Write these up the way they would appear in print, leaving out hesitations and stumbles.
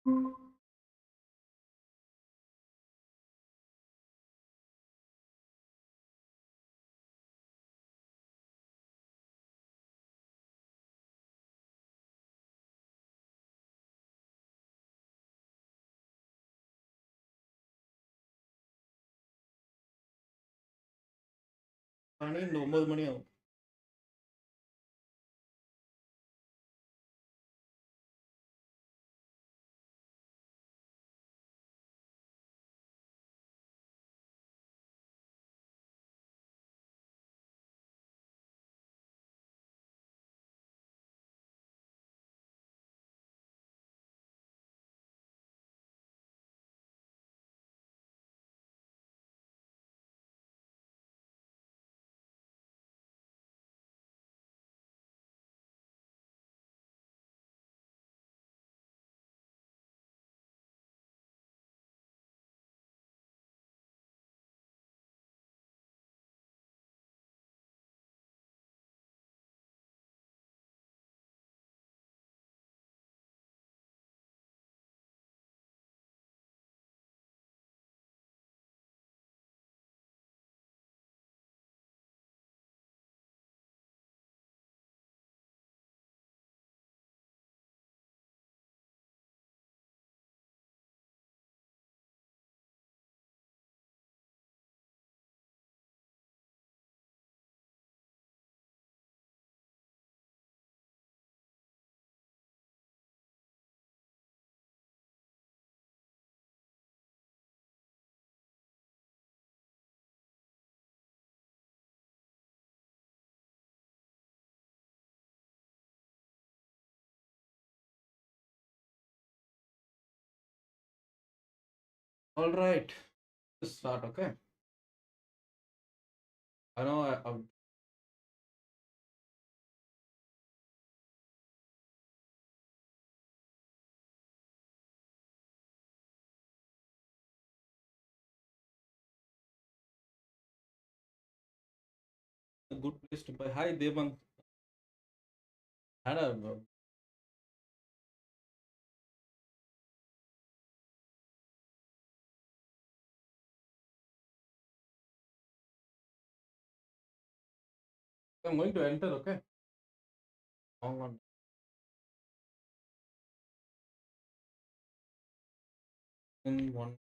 12 മണിയാവും. All right, let's start. Okay. I know I'm a good place to buy. Hi, Devang. Had a I'm going to enter. Okay. Long on. In one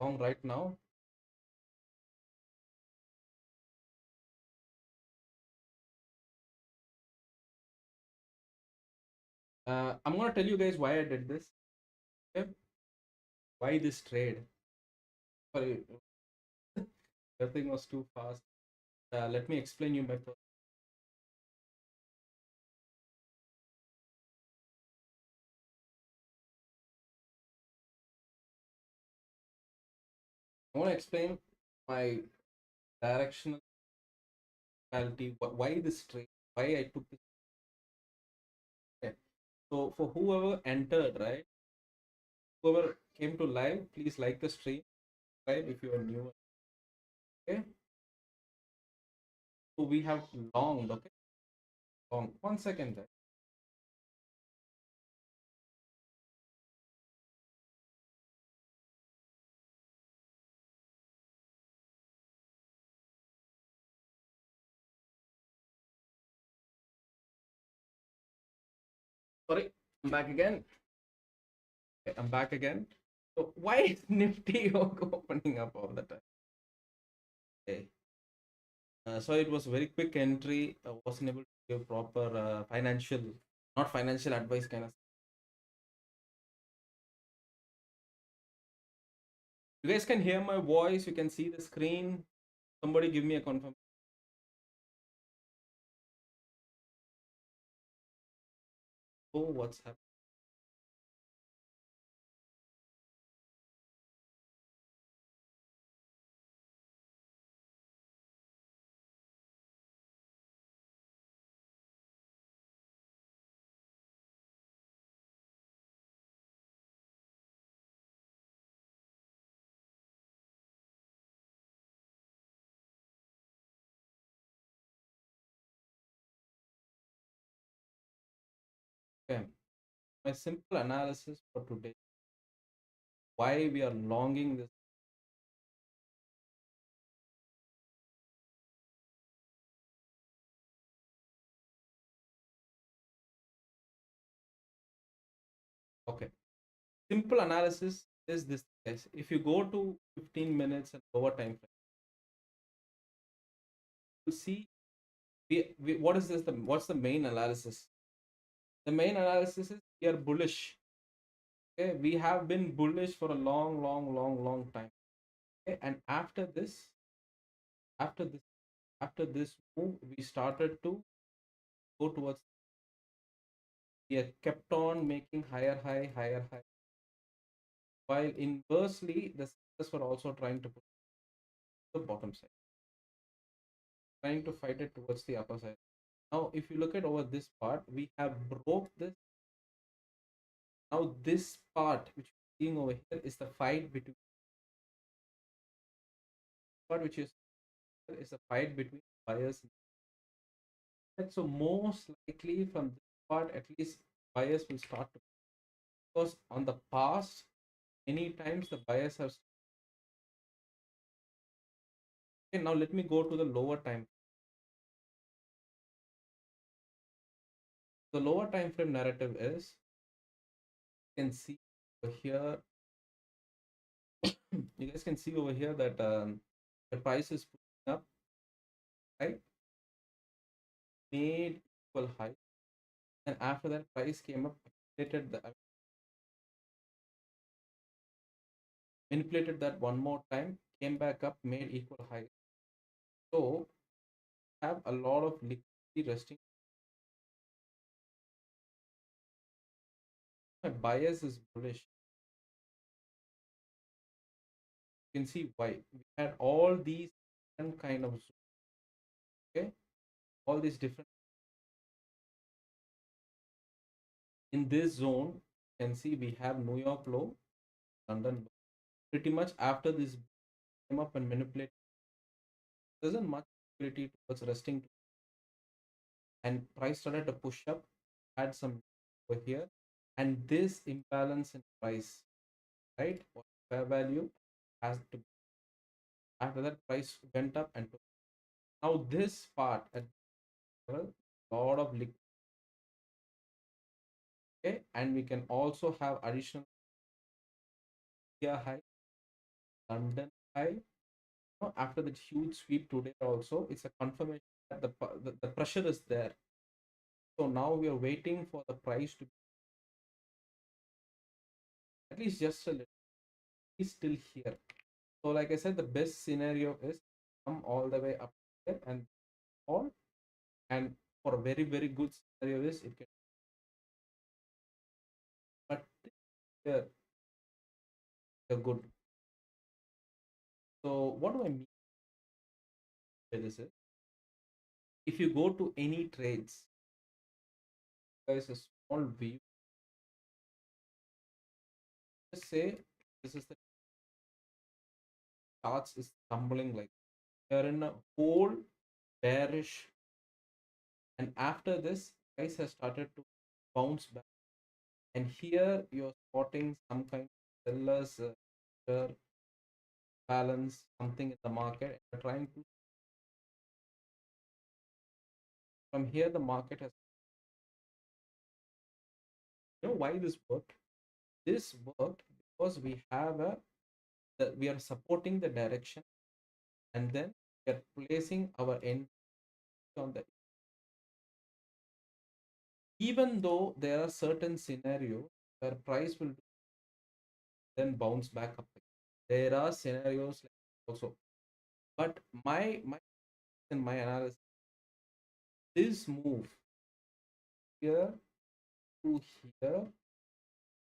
long right now. I'm gonna tell you guys why I did this. Okay. Why this trade? Sorry, everything was too fast. Let me explain you my. I want to explain my directional strategy. Why this trade? Why I took this. Okay. So for whoever entered, right? Whoever came to live, please like the stream, right? If you are new. Okay. So we have longed. Okay. Long. 1 second, guys. Sorry, I'm back again. Okay, I'm back again. So why is Nifty opening up all the time? Okay. So it was very quick entry. I wasn't able to give proper financial, not financial advice kind of. You guys can hear my voice. You can see the screen. Somebody give me a confirm. Oh, what's happening? My simple analysis for today, why we are longing this. Okay, simple analysis is this, guys. If you go to 15 minutes and lower time frame, you see what is this? What's the main analysis? The main analysis is we are bullish. Okay, we have been bullish for a long time. Okay, and after this, after this move, we started to go towards. We are kept on making higher high. While inversely, the sellers were also trying to put the bottom side, trying to fight it towards the upper side. Now, if you look at over this part, we have broke this. Now, this part which you're seeing over here is the fight between part which is a fight between buyers. So most likely from this part, at least buyers will start to, because on the past, many times the buyers have. Okay, now let me go to the lower time. The lower time frame narrative is, you can see over here, you guys can see over here that the price is pushing up, right? Made equal high, and after that price came up, manipulated that one more time, came back up, made equal high. So have a lot of liquidity resting. My bias is bullish. You can see why. We had all these different kind of, okay, all these different. In this zone, you can see we have New York low, London low. Pretty much after this came up and manipulated, there isn't much liquidity towards resting, and price started to push up, had some over here, and this imbalance in price, right, or fair value has to, after that price went up and took. Now this part at level, lot of liquidity, okay, and we can also have additional India high, London high. After the huge sweep today also, it's a confirmation that the pressure is there. So now we are waiting for the price to be at least just a little, is still here. So like I said, the best scenario is come all the way up here and fall, and for a very good scenario is it can, but here they're good. So what do I mean by this is, if you go to any trades, guys, a small view, just say this is the charts is tumbling, like we are in a whole bearish, and after this price has started to bounce back, and here you're spotting some kind of sellers balance something in the market, and trying to, from here the market has, why this worked. This worked because we have we are supporting the direction, and then we are placing our end on the, even though there are certain scenarios where price will then bounce back up. There are scenarios like also, but my in my analysis, this move here to here,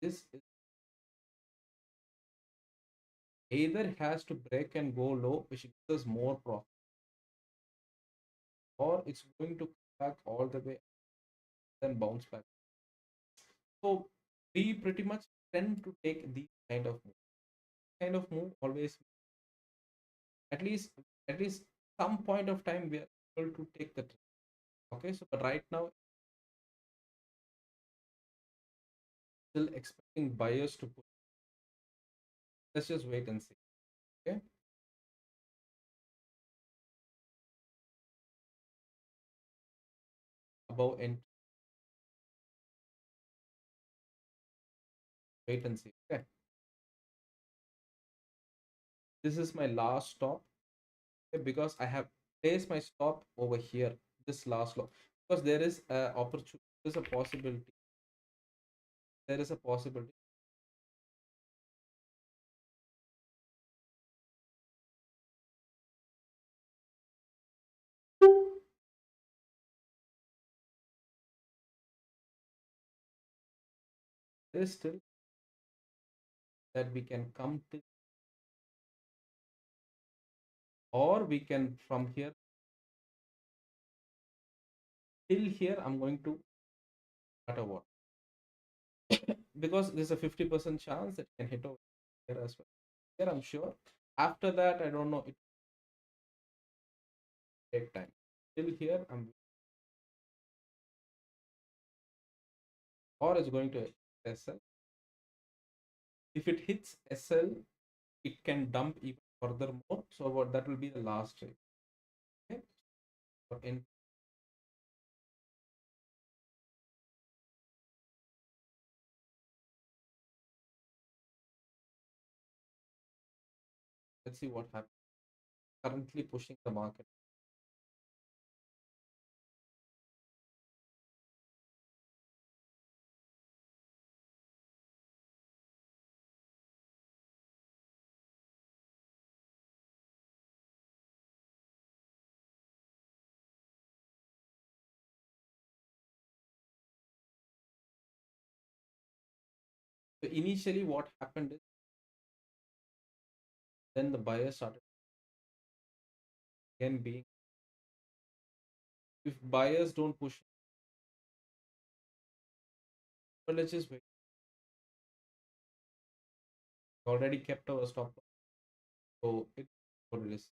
this is either has to break and go low, which gives us more profit, or it's going to come back all the way, then bounce back. So we pretty much tend to take these kind of move always, at least some point of time we are able to take the trade. Okay, so but right now still expecting buyers to push. Let's just wait and see. Okay. Above entry, wait and see. Okay. This is my last stop, okay, because I have placed my stop over here, this last low, because there is a opportunity, there's a possibility, there is a possibility. There is still that we can come to, or we can from here till here. I'm going to matter what, because there's a 50% chance that can hit over here as well. Here I'm sure. After that, I don't know. It take time. Till here, I'm, or it's going to SL. If it hits SL, it can dump even further more. So what, that will be the last trade. Okay. So in, let's see what happens. Currently pushing the market. So initially, what happened is then the buyer started again being. If buyers don't push, but let's just wait. Already kept our stop, so it's what it is.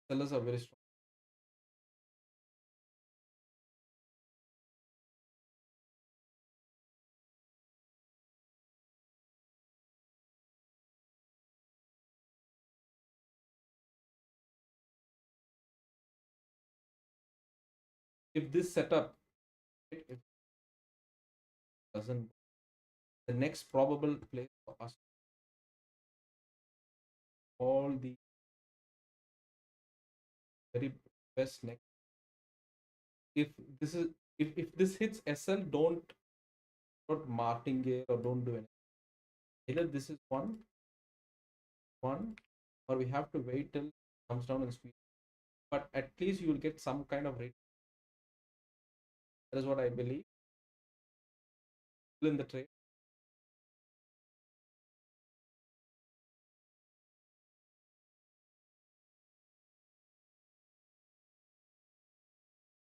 Sellers are very strong. If this setup, if it doesn't, the next probable place for us, all the very best next. If this is, if this hits SL, don't martingale or don't do anything. Either this is one, or we have to wait till it comes down and speed. But at least you will get some kind of rate. That is what I believe in the trade.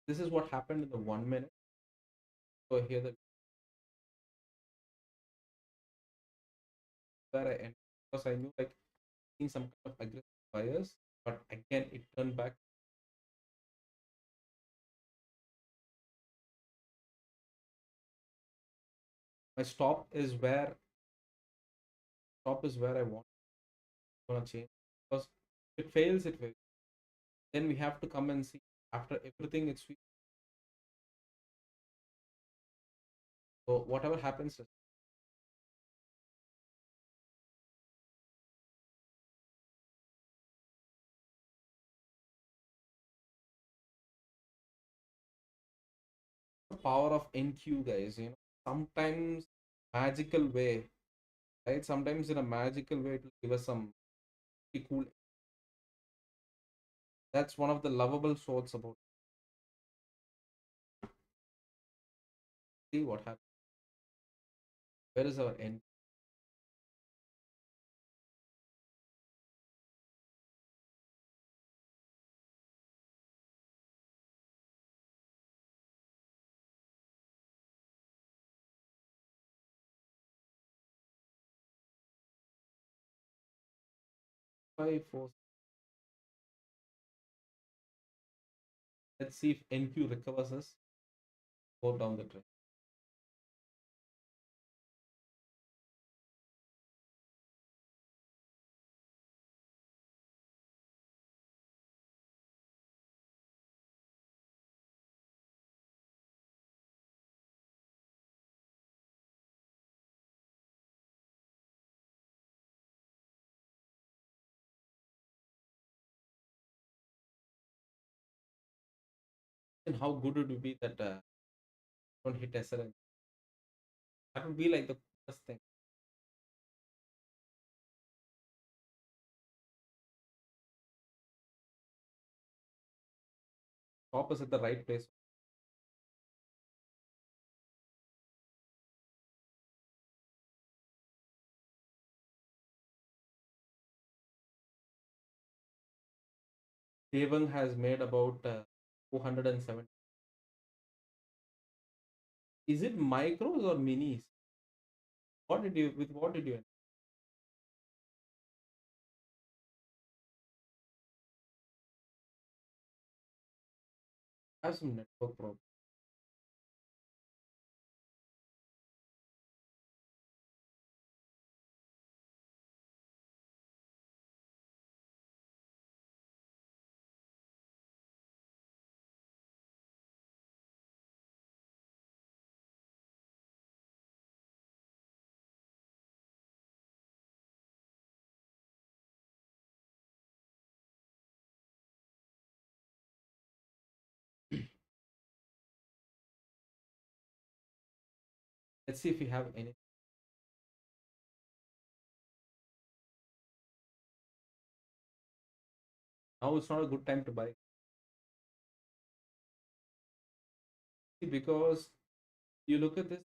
This is what happened in the 1 minute. So here the where I ended, because I knew like seeing some kind of aggressive buyers, but again it turned back. My stop is where I want to change, because if it fails, it fails. Then we have to come and see after everything it's sweet. So whatever happens, the power of NQ, guys. Sometimes magical way, right? Sometimes in a magical way, it will give us some pretty cool. That's one of the lovable sorts about. See what happens. Where is our end? 5 4. Let's see if NQ recovers us. Go down the trend. And how good would it be that don't hit SLN? That would be like the first thing. Stop us at the right place. Devang has made about 470. Is it micros or minis? What did you have some network problem? Let's see if we have any. Now it's not a good time to buy. Because you look at this,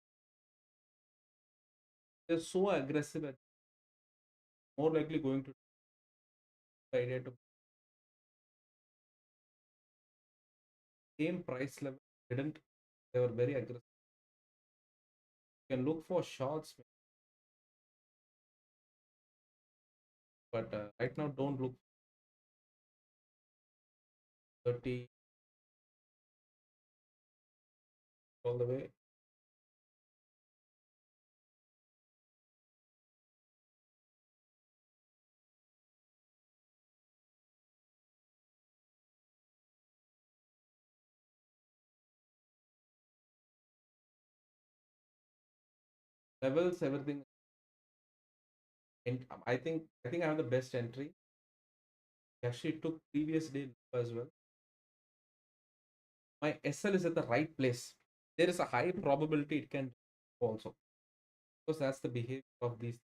they're so aggressive and more likely going to idea to same price level. Didn't They were very aggressive. You can look for shorts, but right now don't look 30 all the way. Levels, everything. And I think I have the best entry. Actually took previous day as well. My SL is at the right place. There is a high probability it can also, because that's the behavior of these.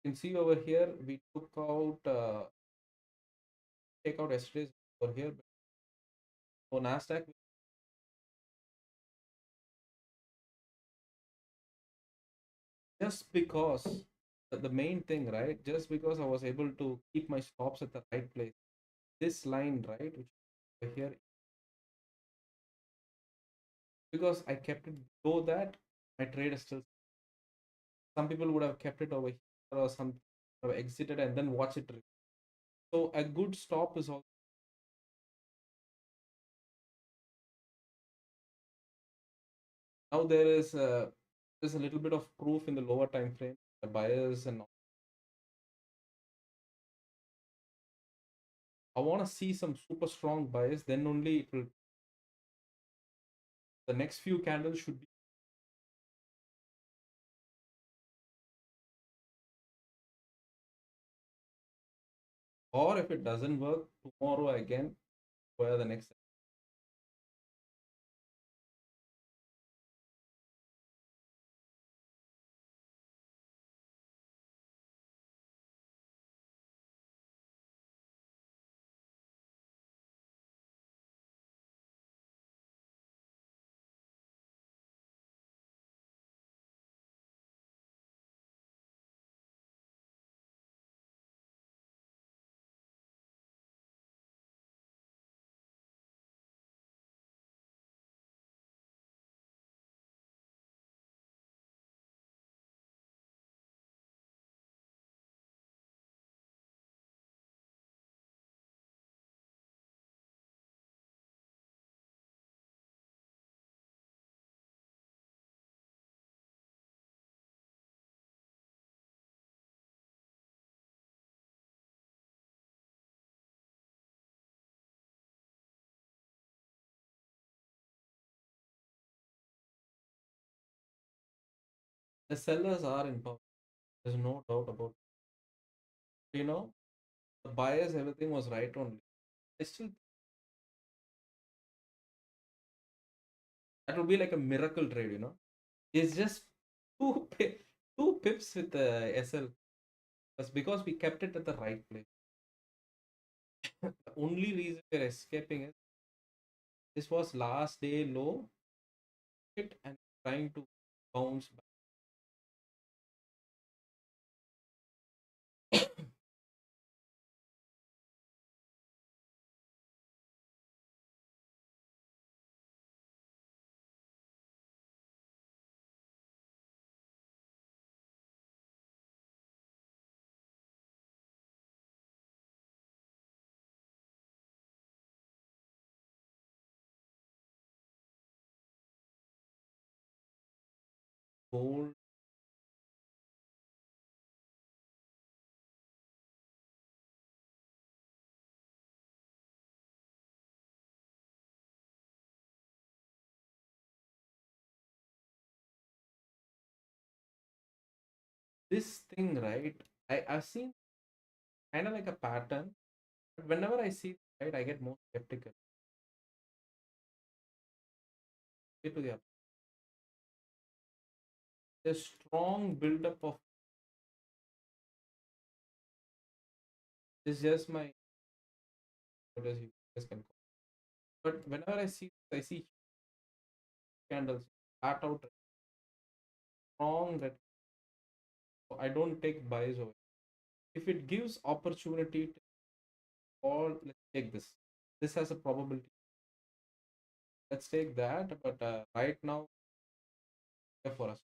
You can see over here we took out take out yesterday's over here. For NASDAQ, just because the main thing, right? Just because I was able to keep my stops at the right place. This line, right, which over here, because I kept it below that, my trade is still. Some people would have kept it over here or some have exited and then watch it. So a good stop is also. Now there's a little bit of proof in the lower time frame. The buyers and I want to see some super strong buyers. Then only it will. The next few candles should be. Or if it doesn't work tomorrow again, where the next. The sellers are in power. There's no doubt about it. The buyers, everything was right only. I still that would be like a miracle trade. It's just two pips with the SL. That's because we kept it at the right place. The only reason we're escaping is this was last day low hit and trying to bounce back. Gold. This thing, right? I've seen kind of like a pattern, but whenever I see it, right, I get more skeptical. Get to the The strong buildup of this is just my what as you guys can call. But whenever I see candles flat out strong that I don't take buys over. If it gives opportunity to all, let's take this. This has a probability. Let's take that, but right now for us.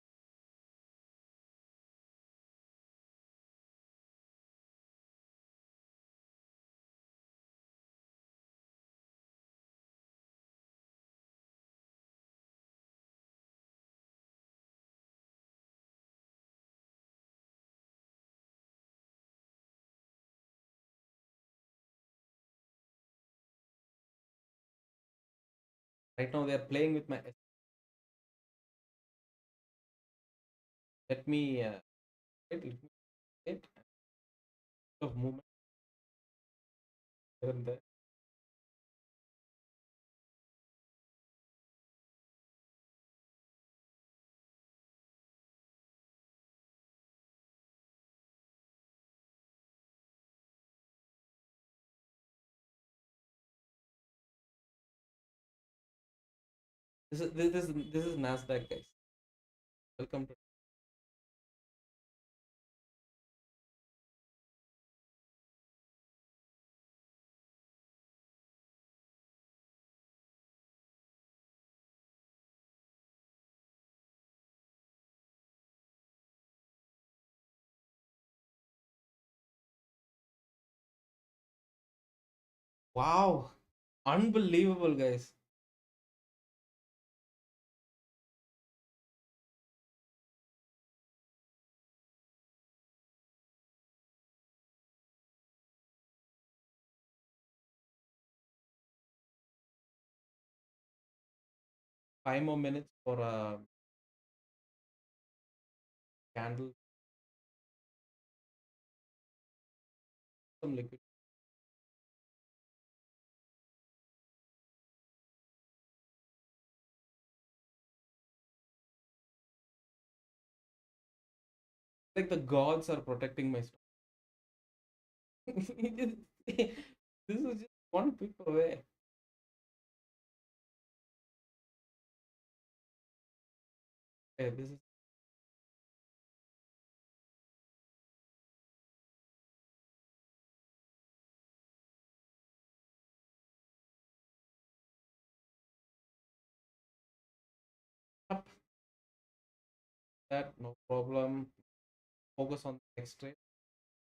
Right now they are playing with my. Let me it of movement here and there. This is NASDAQ, guys. Welcome to. Wow, unbelievable, guys. 5 more minutes for a candle, some liquid. Like the gods are protecting my stock. This is just one pick away. Okay, this is up. That no problem. Focus on the next trade.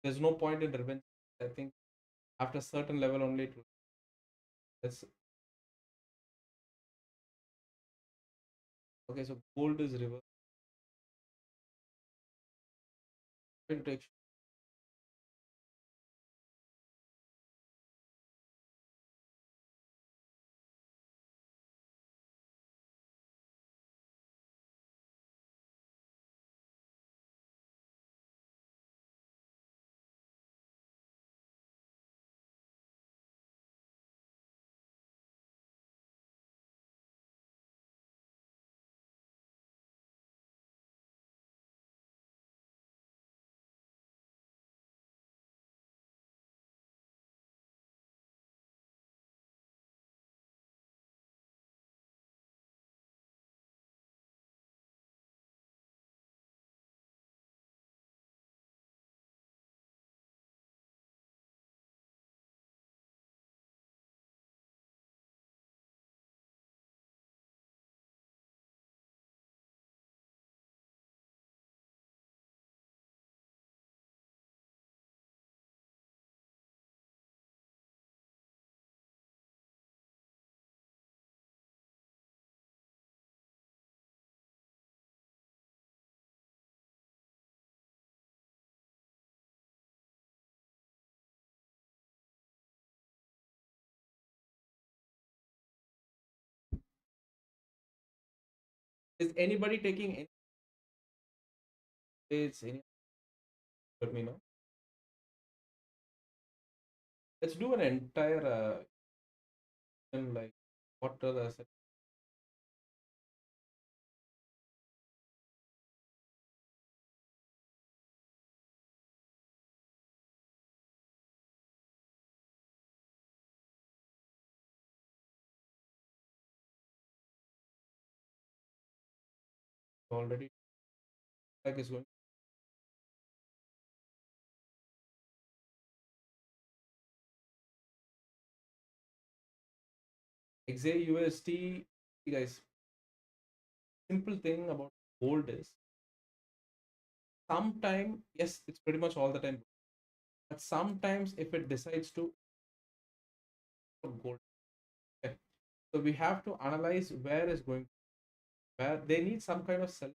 There's no point in revenge. I think after a certain level only it will. That's okay. So gold is reverse. Will take Is anybody taking any trades? Let me know. Let's do an entire like what are the assets already like is going. XAUUSD, guys. Simple thing about gold is sometime, yes, it's pretty much all the time, but sometimes if it decides to gold, okay, so we have to analyze where is going, where they need some kind of sell.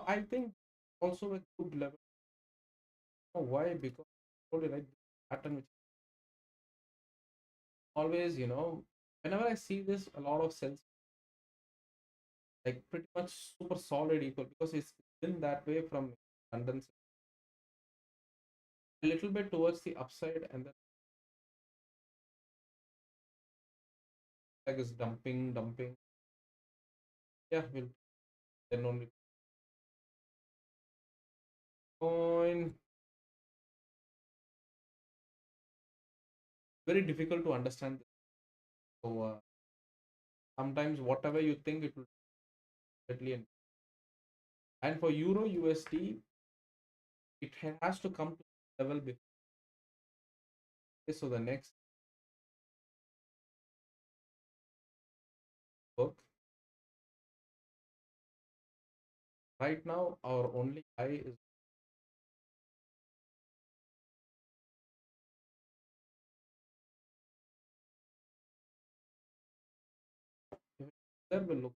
I think also a good level. Why? Because totally like pattern which always, whenever I see this, a lot of cells like pretty much super solid equal because it's been that way from London a little bit towards the upside and then like is dumping. Yeah, we'll then only coin. Very difficult to understand. So sometimes whatever you think it will definitely and for Euro USD it has to come to level before. So the next work right now our only high is there will look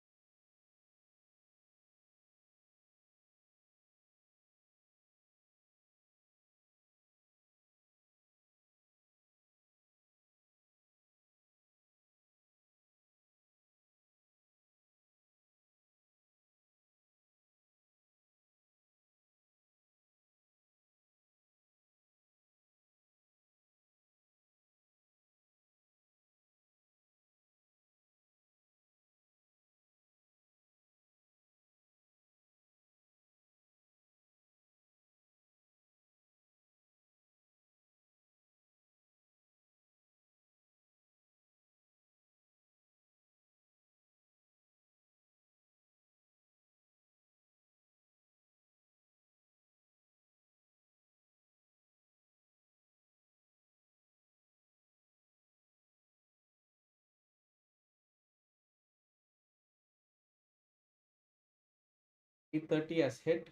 830 has hit.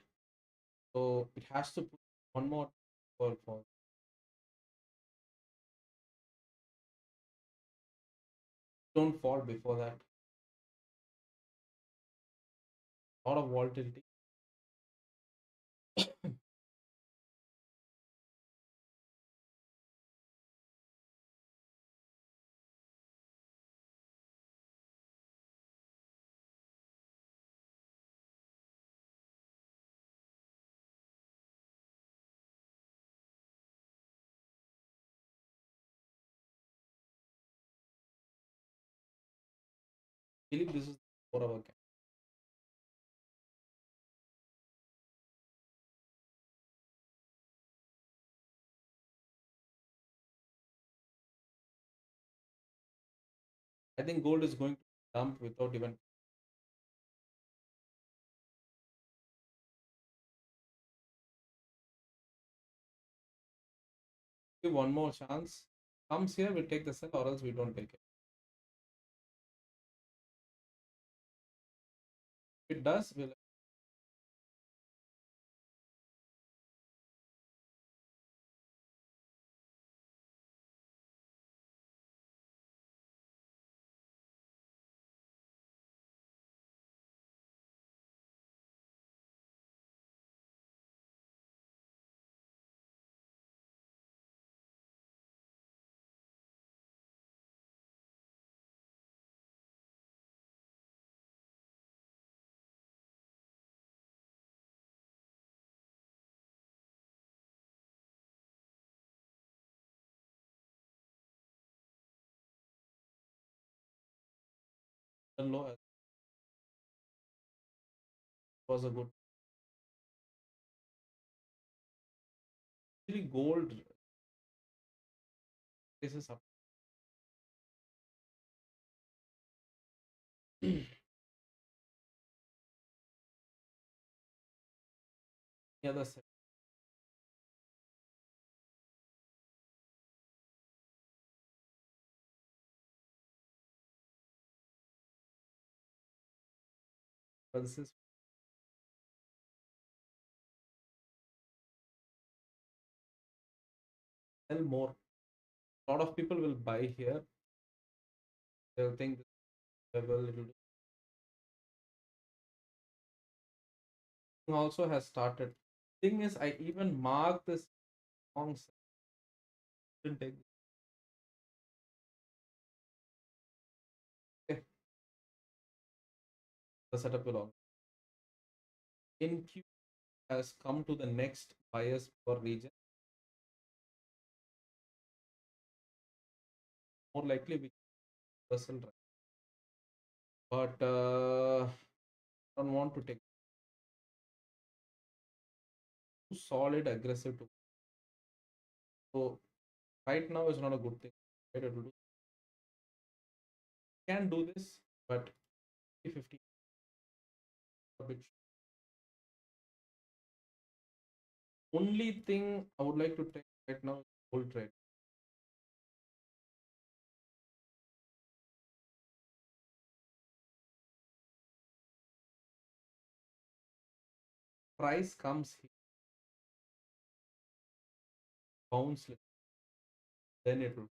So it has to put one more for don't fall before that. A lot of volatility. I believe this is 4 hour cap. I think gold is going to dump without even give one more chance. Comes here, we'll take the sell, or else we don't take it. If it does, we'll low was a good. Actually, gold is up. The other side. But this is sell more. A lot of people will buy here. They'll think this level it will also has started. Thing is, I even mark this long didn't take okay, the setup will all. In Q has come to the next bias per region. More likely we reversal, but don't want to take too solid aggressive to. So right now is not a good thing. Right, it will do. Can do this, but 50 a bit. Only thing I would like to take right now is gold trade. Price comes here, bounce, then it will.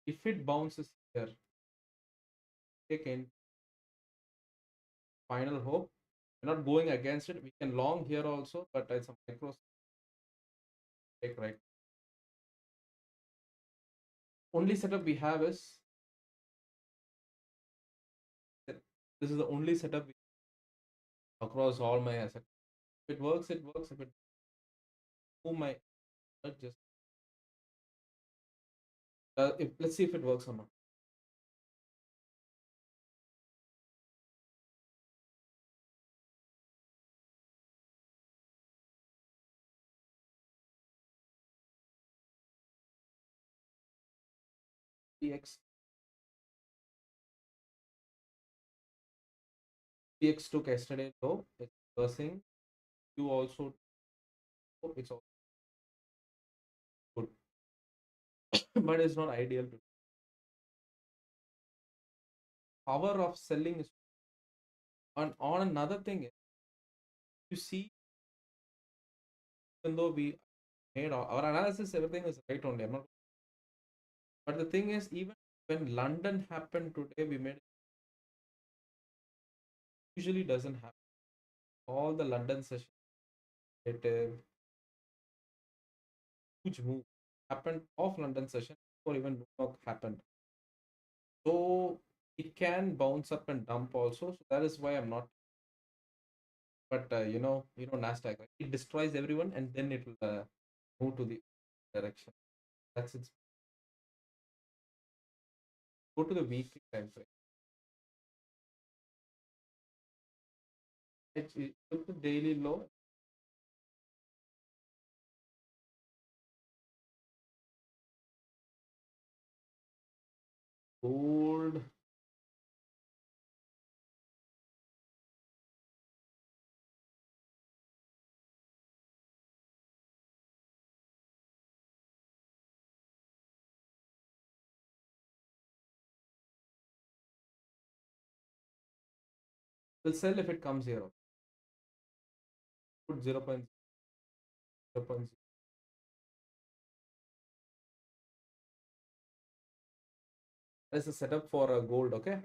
If it bounces here, take in final hope. We're not going against it. We can long here also, but it's a micro take right. Only setup we have is this is the only setup across all my assets. If it works, it works. If it move my just if let's see if it works or not. PX PX took yesterday low. It's reversing. You also it's also good, but it's not ideal. Power of selling is on another thing is you see, even though we made our analysis, everything is right only. I'm not, but the thing is, even when London happened today, we made usually doesn't happen. All the London session, it huge move happened off London session or even New York happened. So it can bounce up and dump also. So that is why I'm not. But NASDAQ, right? It destroys everyone and then it will move to the direction. That's its. Go to the weekly time frame. It took the daily low. Gold. Will sell if it comes here. Put 0.0. That is a setup for gold. Okay.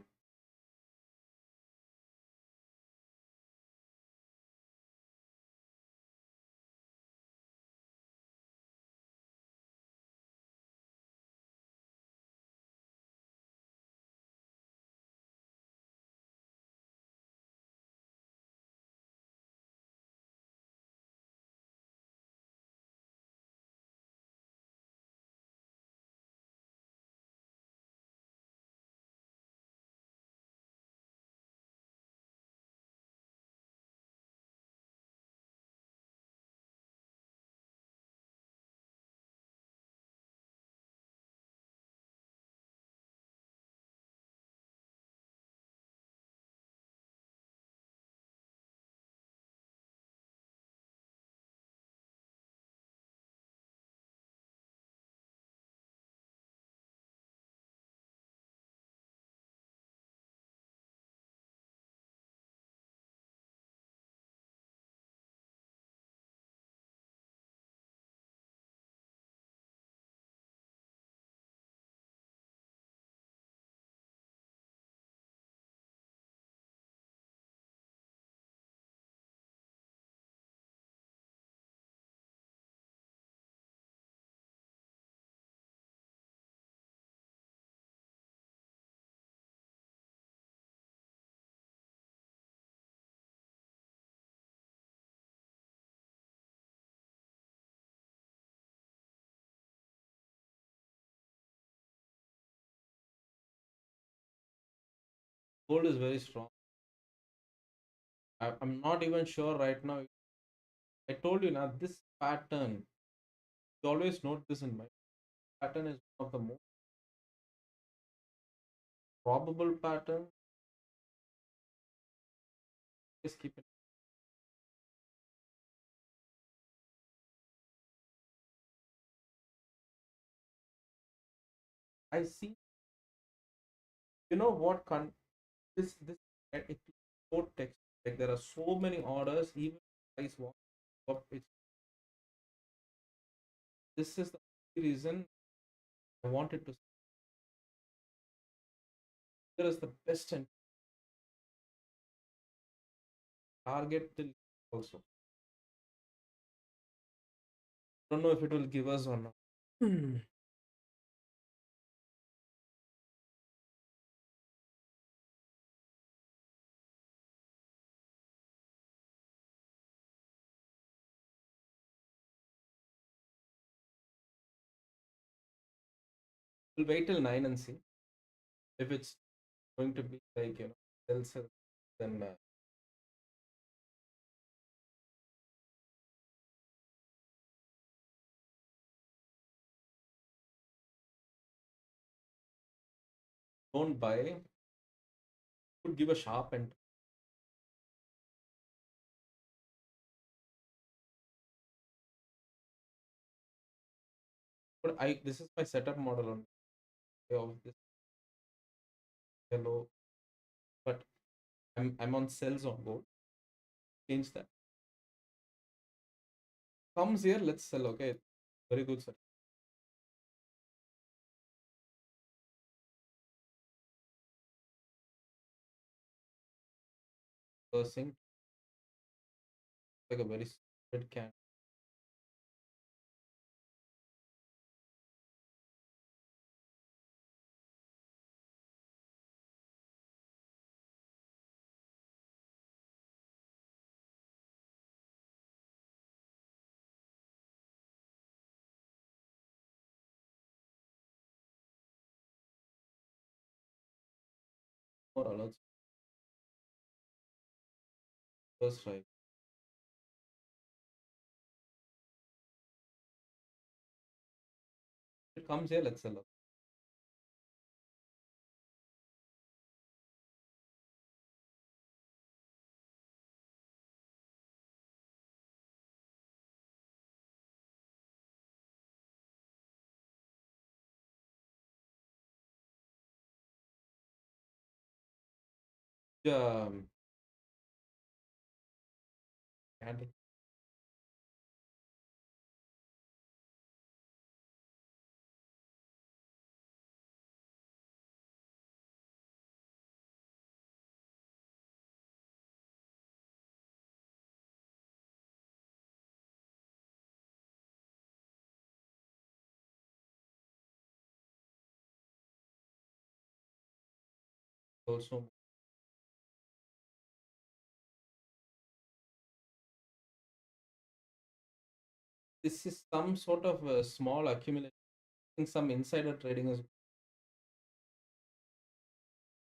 Gold is very strong. I'm not even sure right now. I told you now this pattern. You always note this in mind. Pattern is one of the most probable pattern. Just keep it. I see. You know what? This it so text, like there are so many orders. Even price walk up. This is the only reason I wanted to. There is the best and target till also. Don't know if it will give us or not. We'll wait till 9 and see if it's going to be like sell, then don't buy. Could give a sharp and but I this is my setup model on of this yellow, but I'm on sells on gold. Change that. Comes here, let's sell. Okay, very good sir. Cursing like a very stupid can. More alerts. First right. It comes here, let's sell. Um, candle. Also, this is some sort of a small accumulation. I think some insider trading is.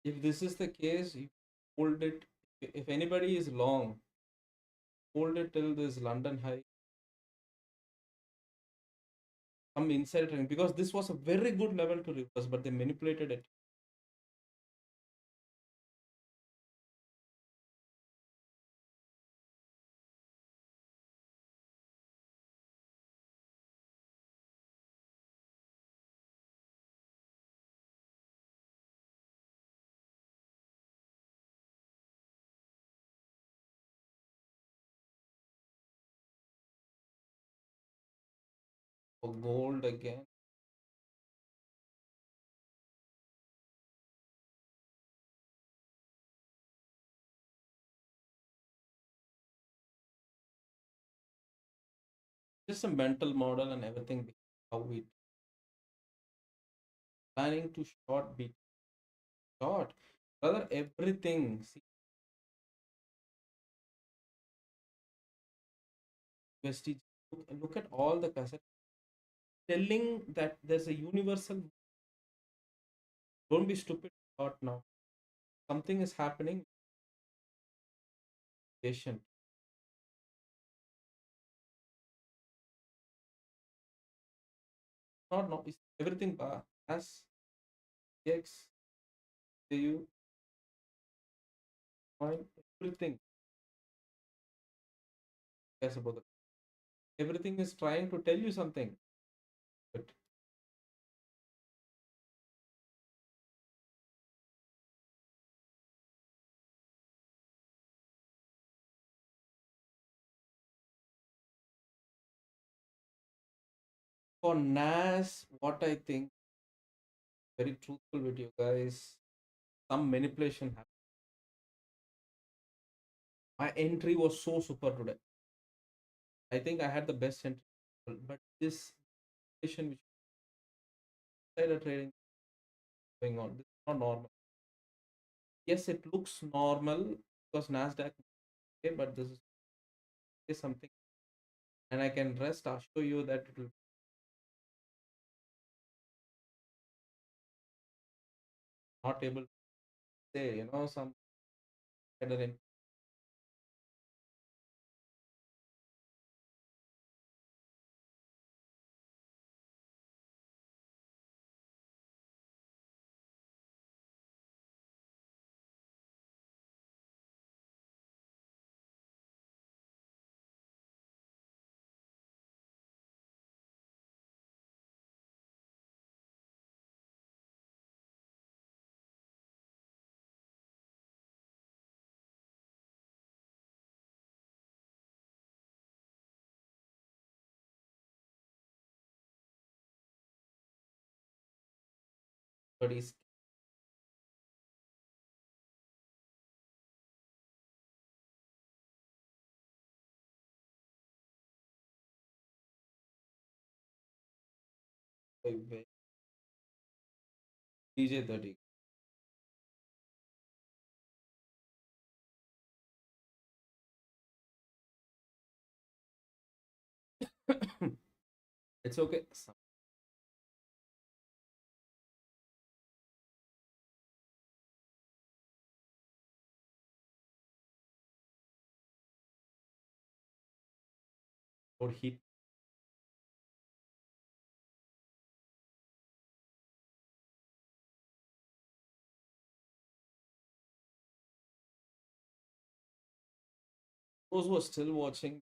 If this is the case, you hold it. If anybody is long, hold it till this London high. Some insider trading because this was a very good level to reverse, but they manipulated it. For gold again, just a mental model and everything. How we planning to short be short, rather everything. See, USD. Look at all the cassette telling that there's a universal. Don't be stupid. Short now. something is happening. Patient. Not no. It's everything. As X, you, point, everything. Yes, about the, everything is trying to tell you something. But for NAS, what I think, very truthful with you guys, some manipulation happened. My entry was so super today. I think I had the best entry, but this manipulation which insider trading going on, this is not normal. Yes, it looks normal because NASDAQ, okay, but this is something, and I can rest assure you that it will not able to say, some other. Everybody's DJ 30. It's okay. Or heat. Those who are still watching,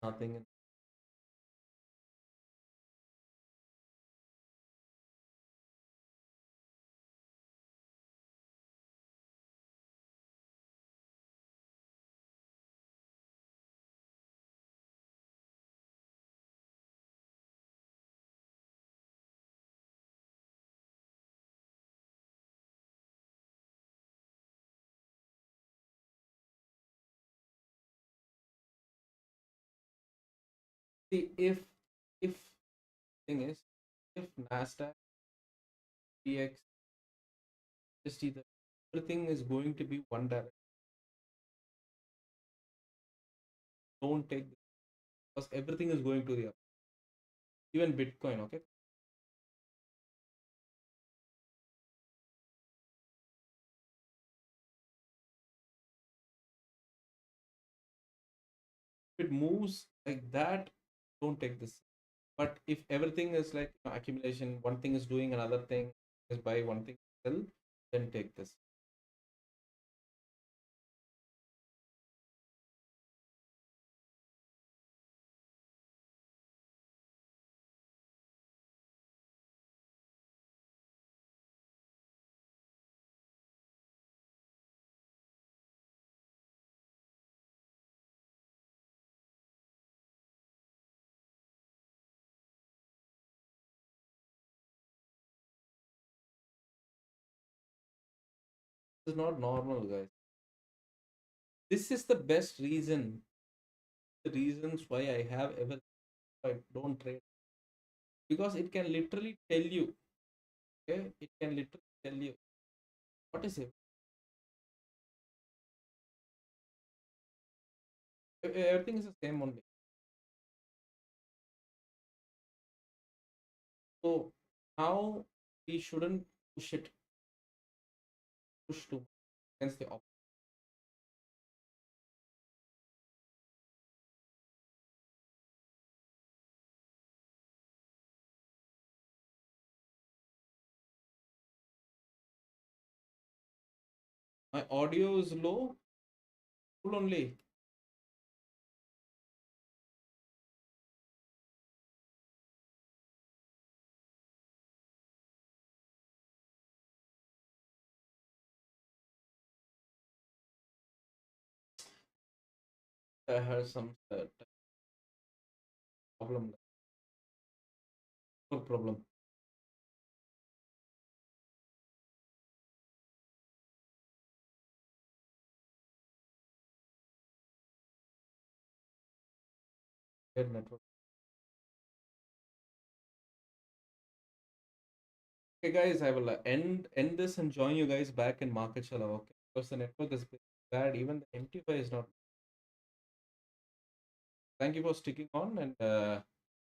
nothing. See, if thing is, if NASDAQ, PX, just either everything is going to be one direction. Don't take this because everything is going to the other. Even Bitcoin, okay? If it moves like that, don't take this. But if everything is like accumulation, one thing is doing another thing is buy, one thing sell, then take this. is not normal, guys. This is the best reason, the reasons why I have ever I don't trade, because it can literally tell you, okay, it can literally tell you what is it. Everything is the same only. So now we shouldn't push it, push too much against the opposite. My audio is low, full only. I had some problem. No problem. Good network. Okay, guys, I will end this and join you guys back in Market Shala. Okay, because the network is bad. Even the MT5 is not. Thank you for sticking on, and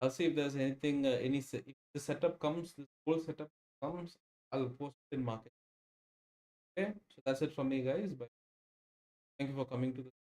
I'll see if there's anything, if the setup comes, this whole setup comes, I'll post it in Market. Okay, so that's it from me, guys. But thank you for coming to the